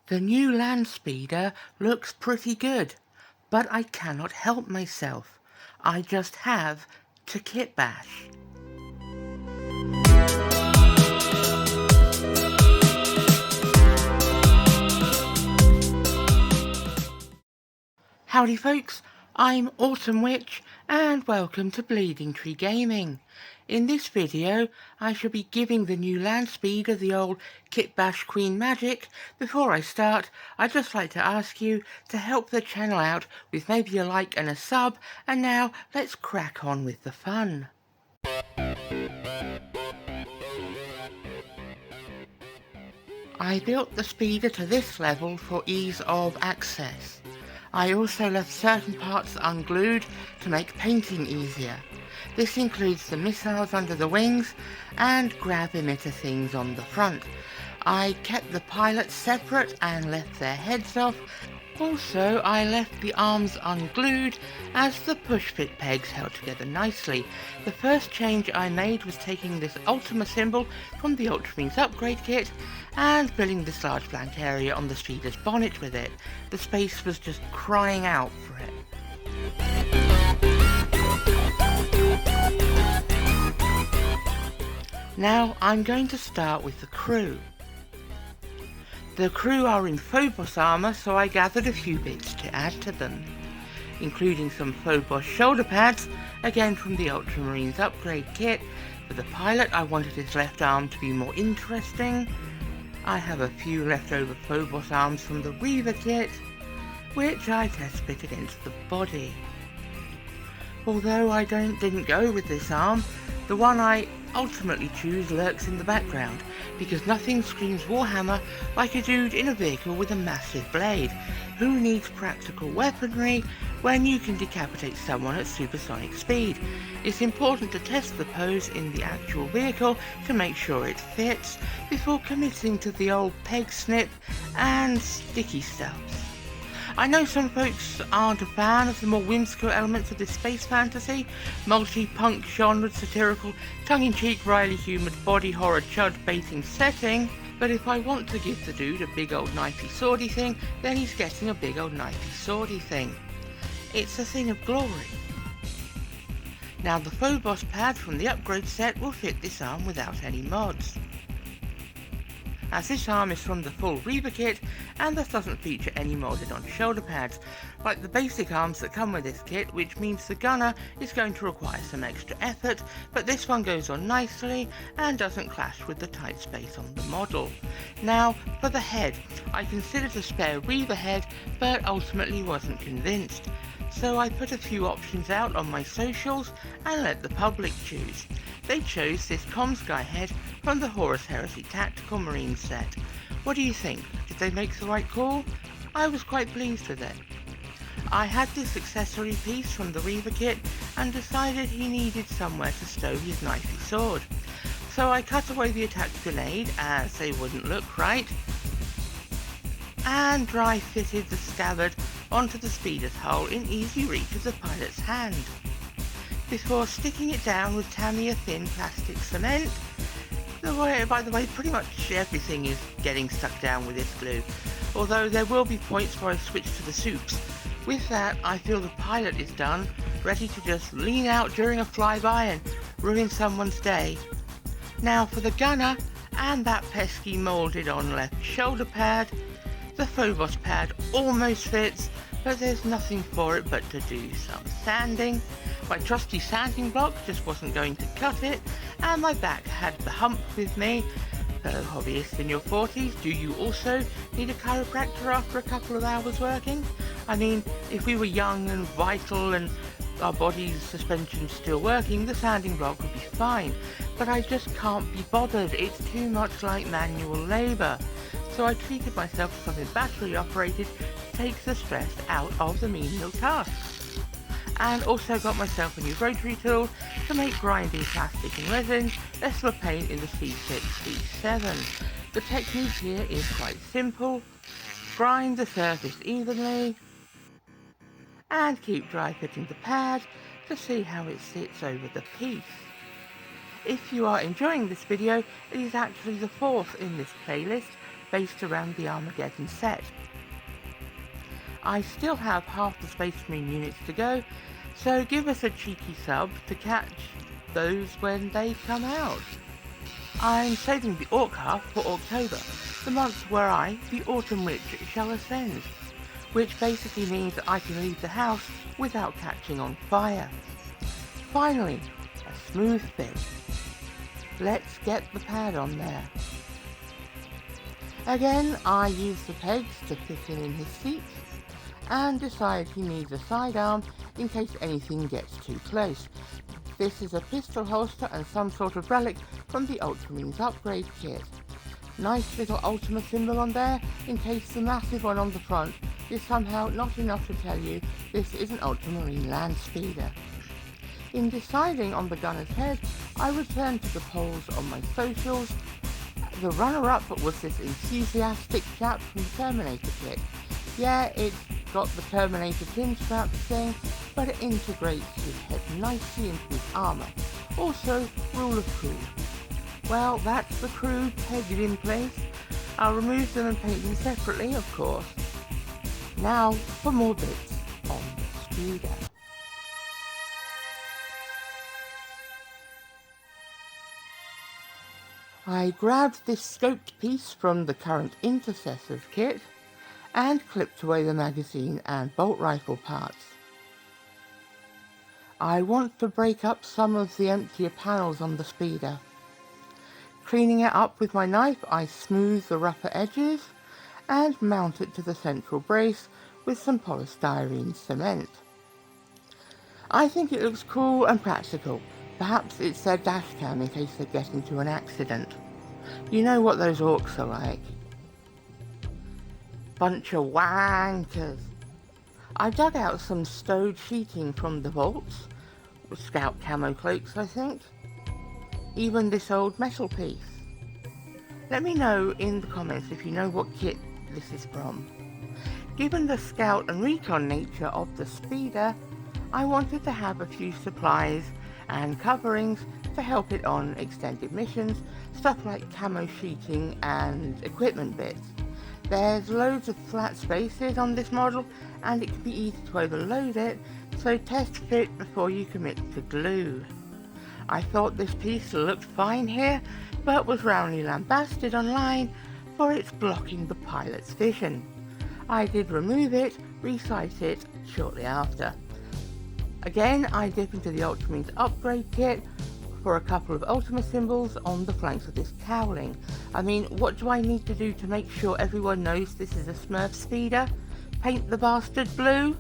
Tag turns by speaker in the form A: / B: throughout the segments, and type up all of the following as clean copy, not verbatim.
A: The new Landspeeder looks pretty good, but I cannot help myself. I just have to kitbash. Howdy folks, I'm Autumn Witch and welcome to Bleeding Tree Gaming. In this video I shall be giving the new Landspeeder the old Kitbash Queen magic. Before I start, I'd just like to ask you to help the channel out with maybe a like and a sub, and now let's crack on with the fun. I built the speeder to this level for ease of access. I also left certain parts unglued to make painting easier. This includes the missiles under the wings and grab emitter things on the front. I kept the pilots separate and left their heads off. Also, I left the arms unglued as the push-fit pegs held together nicely. The first change I made was taking this Ultima symbol from the Ultramarines upgrade kit and filling this large blank area on the speeder's bonnet with it. The space was just crying out for it. Now I'm going to start with the crew. The crew are in Phobos armour, so I gathered a few bits to add to them, including some Phobos shoulder pads, again from the Ultramarines upgrade kit. For the pilot, I wanted his left arm to be more interesting. I have a few leftover Phobos arms from the Reaver kit, which I test fit against the body. Although I didn't go with this arm, the one I ultimately choose lurks in the background, because nothing screams warhammer like a dude in a vehicle with a massive blade. Who needs practical weaponry when you can decapitate someone at supersonic speed? It's important to test the pose in the actual vehicle to make sure it fits before committing to the old peg snip and sticky stuff. I know some folks aren't a fan of the more whimsical elements of this space fantasy, multi-punk genre satirical, tongue-in-cheek, wryly humoured, body horror chud-baiting setting, but if I want to give the dude a big old knifey swordy thing, then he's getting a big old knifey swordy thing. It's a thing of glory. Now the Phobos pad from the upgrade set will fit this arm without any mods, as this arm is from the full Reaver kit and thus doesn't feature any modded on shoulder pads, like the basic arms that come with this kit, which means the gunner is going to require some extra effort, but this one goes on nicely and doesn't clash with the tight space on the model. Now for the head, I considered a spare Reaver head but ultimately wasn't convinced, so I put a few options out on my socials and let the public choose. They chose this ComSky head from the Horus Heresy Tactical Marine set. What do you think? Did they make the right call? I was quite pleased with it. I had this accessory piece from the Reaver kit and decided he needed somewhere to stow his knifey sword. So I cut away the attack grenade as they wouldn't look right, and dry fitted the scabbard onto the speeder's hull in easy reach of the pilot's hand, before sticking it down with Tamiya thin plastic cement. By the way, pretty much everything is getting stuck down with this glue, although there will be points where I switch to the soups. With that, I feel the pilot is done, ready to just lean out during a flyby and ruin someone's day. Now for the gunner and that pesky moulded on left shoulder pad. The Phobos pad almost fits, but there's nothing for it but to do some sanding. My trusty sanding block just wasn't going to cut it, and my back had the hump with me. Fellow hobbyists in your 40s, do you also need a chiropractor after a couple of hours working? I mean, if we were young and vital and our body's suspension still working, the sanding block would be fine, but I just can't be bothered. It's too much like manual labour. So I treated myself to something battery operated to take the stress out of the menial tasks. And also got myself a new rotary tool to make grinding plastic and resin less of a pain in the C6, C7. The technique here is quite simple. Grind the surface evenly and keep dry fitting the pad to see how it sits over the piece. If you are enjoying this video, it is actually the fourth in this playlist based around the Armageddon set. I still have half the Space Marine units to go, so give us a cheeky sub to catch those when they come out. I'm saving the Orc half for October, the month where I, the Autumn Witch, shall ascend, which basically means that I can leave the house without catching on fire. Finally, a smooth bit. Let's get the pad on there. Again, I use the pegs to fit him in his seat, and decide he needs a sidearm in case anything gets too close. This is a pistol holster and some sort of relic from the Ultramarines upgrade kit. Nice little Ultima symbol on there in case the massive one on the front is somehow not enough to tell you this is an Ultramarine Landspeeder. In deciding on the gunner's head, I returned to the polls on my socials. The runner-up was this enthusiastic chap from the Terminator kit. Yeah, it's got the Terminator pin strap thing, but it integrates his head nicely into his armour. Also, rule of crew. Well, that's the crew pegged in place. I'll remove them and paint them separately, of course. Now for more bits on the Speeder. I grabbed this scoped piece from the current Intercessors kit and clipped away the magazine and bolt rifle parts. I want to break up some of the emptier panels on the Speeder. Cleaning it up with my knife, I smooth the rougher edges and mount it to the central brace with some polystyrene cement. I think it looks cool and practical. Perhaps it's their dash cam in case they get into an accident. You know what those orcs are like. Bunch of wankers. I dug out some stowed sheeting from the vaults, with scout camo cloaks I think. Even this old metal piece. Let me know in the comments if you know what kit this is from. Given the scout and recon nature of the Speeder, I wanted to have a few supplies and coverings to help it on extended missions, stuff like camo sheeting and equipment bits. There's loads of flat spaces on this model and it can be easy to overload it, so test fit before you commit to glue. I thought this piece looked fine here, but was roundly lambasted online for its blocking the pilot's vision. I did remove it, resize it shortly after. Again, I dip into the Ultramarines upgrade kit for a couple of Ultima symbols on the flanks of this cowling. I mean, what do I need to do to make sure everyone knows this is a Smurf Speeder? Paint the bastard blue?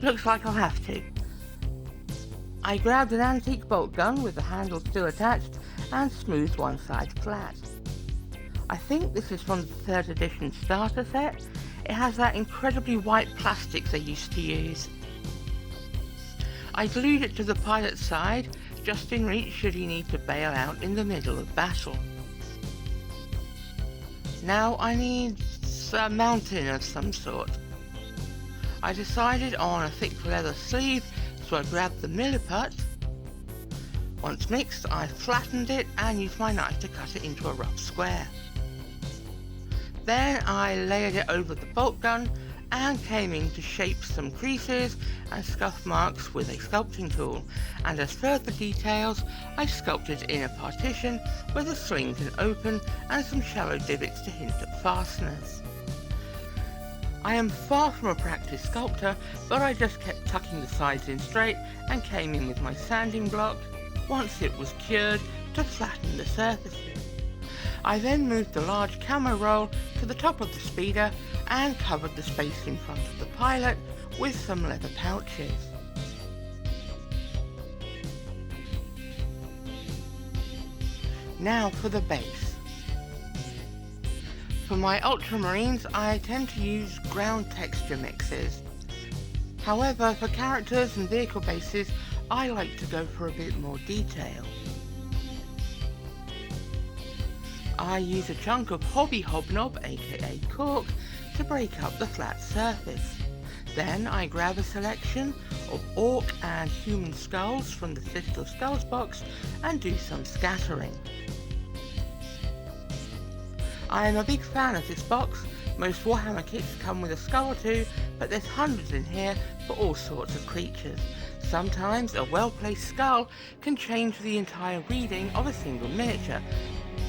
A: Looks like I'll have to. I grabbed an antique bolt gun with the handle still attached and smoothed one side flat. I think this is from the 3rd edition starter set. It has that incredibly white plastic they used to use. I glued it to the pilot's side, just in reach should he need to bail out in the middle of battle. Now I need a mounting of some sort. I decided on a thick leather sleeve, so I grabbed the milliput. Once mixed, I flattened it and used my knife to cut it into a rough square. Then I layered it over the bolt gun and came in to shape some creases and scuff marks with a sculpting tool, and as further details I sculpted in a partition where the sling can open and some shallow divots to hint at fasteners. I am far from a practiced sculptor, but I just kept tucking the sides in straight and came in with my sanding block, once it was cured, to flatten the surfaces. I then moved the large camo roll to the top of the Speeder and covered the space in front of the pilot with some leather pouches. Now for the base. For my Ultramarines, I tend to use ground texture mixes. However, for characters and vehicle bases, I like to go for a bit more detail. I use a chunk of Hobby Hobnob, aka cork, to break up the flat surface. Then I grab a selection of orc and human skulls from the Citadel Skulls box and do some scattering. I am a big fan of this box. Most Warhammer kits come with a skull or two, but there's hundreds in here for all sorts of creatures. Sometimes a well-placed skull can change the entire reading of a single miniature.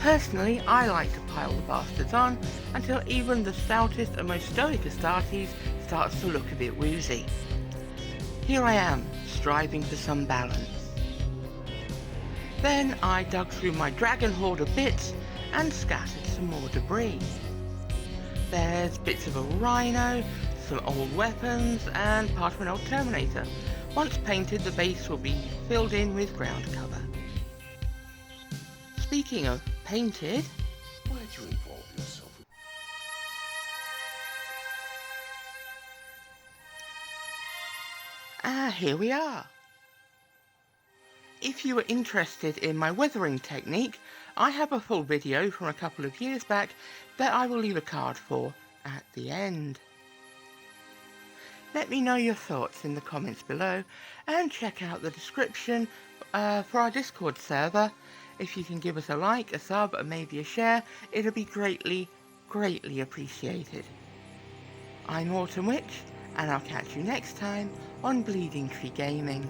A: Personally, I like to pile the bastards on until even the stoutest and most stoic Astartes starts to look a bit woozy. Here I am, striving for some balance. Then I dug through my dragon hoard of bits and scattered some more debris. There's bits of a rhino, some old weapons and part of an old Terminator. Once painted, the base will be filled in with ground cover. Speaking of painted,
B: why'd you involve yourself?
A: Here we are. If you are interested in my weathering technique, I have a full video from a couple of years back that I will leave a card for at the end. Let me know your thoughts in the comments below and check out the description for our Discord server. If you can give us a like, a sub and maybe a share, it'll be greatly appreciated. I'm Autumn Witch, and I'll catch you next time on Bleeding Tree Gaming.